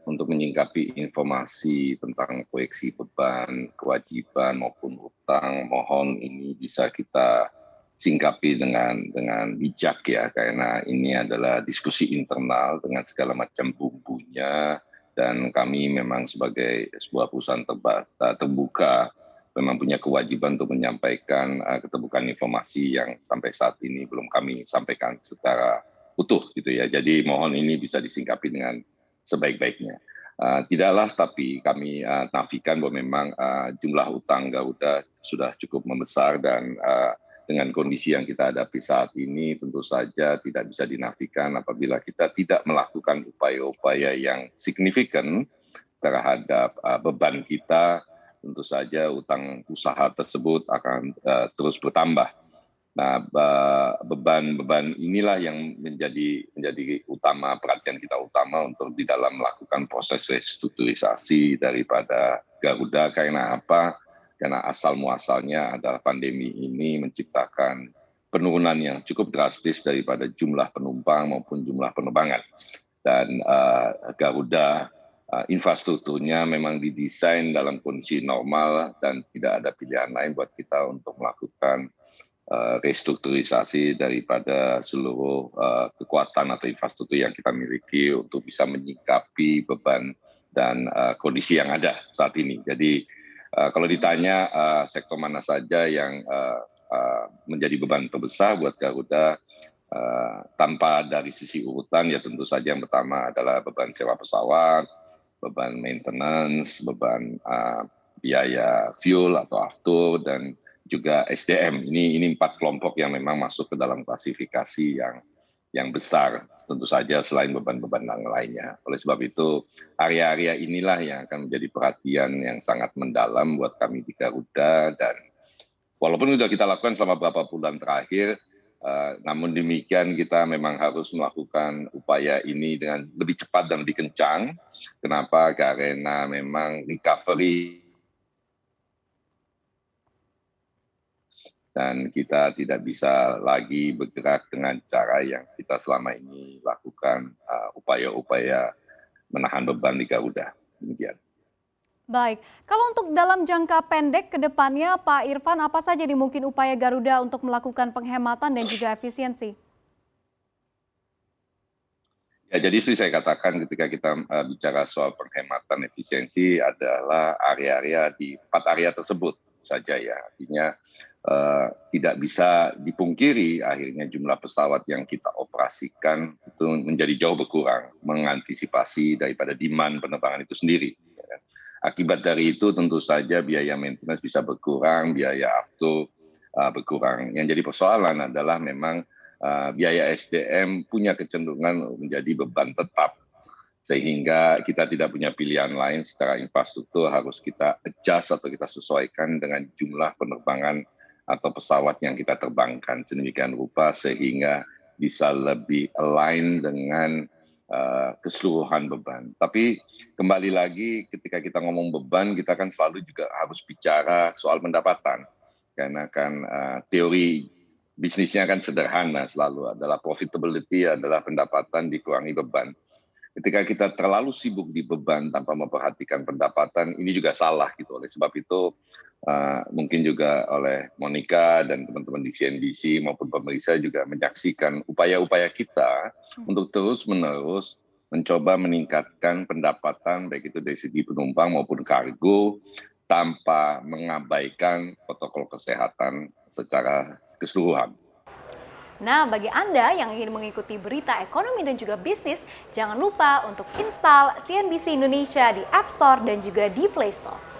untuk menyingkapi informasi tentang proyeksi beban, kewajiban maupun utang, mohon ini bisa kita singkapi dengan bijak ya, karena ini adalah diskusi internal dengan segala macam bumbunya, dan kami memang sebagai sebuah perusahaan terbuka memang punya kewajiban untuk menyampaikan keterbukaan informasi yang sampai saat ini belum kami sampaikan secara utuh gitu ya. Jadi mohon ini bisa disingkapi dengan sebaik-baiknya. Tidaklah tapi kami nafikan bahwa memang jumlah utang Garuda sudah cukup membesar, dan dengan kondisi yang kita hadapi saat ini tentu saja tidak bisa dinafikan apabila kita tidak melakukan upaya-upaya yang signifikan terhadap beban kita, tentu saja utang usaha tersebut akan terus bertambah. Nah, beban-beban inilah yang menjadi utama perhatian kita utama untuk di dalam melakukan proses restrukturisasi daripada Garuda. Karena apa? Karena asal muasalnya adalah pandemi ini menciptakan penurunan yang cukup drastis daripada jumlah penumpang maupun jumlah penerbangan. Dan Garuda infrastrukturnya memang didesain dalam kondisi normal dan tidak ada pilihan lain buat kita untuk melakukan restrukturisasi daripada seluruh kekuatan atau infrastruktur yang kita miliki untuk bisa menyikapi beban dan kondisi yang ada saat ini. Jadi kalau ditanya sektor mana saja yang menjadi beban terbesar buat Garuda, tanpa dari sisi urutan ya tentu saja yang pertama adalah beban sewa pesawat, beban maintenance, beban biaya fuel atau aftur, dan juga SDM. Ini 4 kelompok yang memang masuk ke dalam klasifikasi yang besar, tentu saja selain beban-beban yang lainnya. Oleh sebab itu, area-area inilah yang akan menjadi perhatian yang sangat mendalam buat kami di Garuda, dan walaupun sudah kita lakukan selama beberapa bulan terakhir, namun demikian kita memang harus melakukan upaya ini dengan lebih cepat dan lebih kencang. Kenapa? Karena memang recovery dan kita tidak bisa lagi bergerak dengan cara yang kita selama ini lakukan, upaya-upaya menahan beban di Garuda. Demikian. Baik, kalau untuk dalam jangka pendek ke depannya Pak Irfan, apa saja nih mungkin upaya Garuda untuk melakukan penghematan dan juga efisiensi? Ya, jadi seperti saya katakan ketika kita bicara soal penghematan efisiensi adalah area-area di 4 area tersebut saja ya. Artinya tidak bisa dipungkiri akhirnya jumlah pesawat yang kita operasikan itu menjadi jauh berkurang mengantisipasi daripada demand penerbangan itu sendiri. Akibat dari itu tentu saja biaya maintenance bisa berkurang, biaya aftur berkurang. Yang jadi persoalan adalah memang biaya SDM punya kecenderungan menjadi beban tetap, sehingga kita tidak punya pilihan lain secara infrastruktur, harus kita adjust atau kita sesuaikan dengan jumlah penerbangan atau pesawat yang kita terbangkan sedemikian rupa sehingga bisa lebih align dengan keseluruhan beban. Tapi kembali lagi ketika kita ngomong beban, kita kan selalu juga harus bicara soal pendapatan, karena kan teori bisnisnya kan sederhana, selalu adalah profitability adalah pendapatan dikurangi beban. Ketika kita terlalu sibuk di beban tanpa memperhatikan pendapatan, ini juga salah gitu. Oleh sebab itu mungkin juga oleh Monica dan teman-teman di CNBC maupun pemirsa juga menyaksikan upaya-upaya kita untuk terus-menerus mencoba meningkatkan pendapatan baik itu dari segi penumpang maupun kargo tanpa mengabaikan protokol kesehatan secara keseluruhan. Nah, bagi Anda yang ingin mengikuti berita ekonomi dan juga bisnis, jangan lupa untuk install CNBC Indonesia di App Store dan juga di Play Store.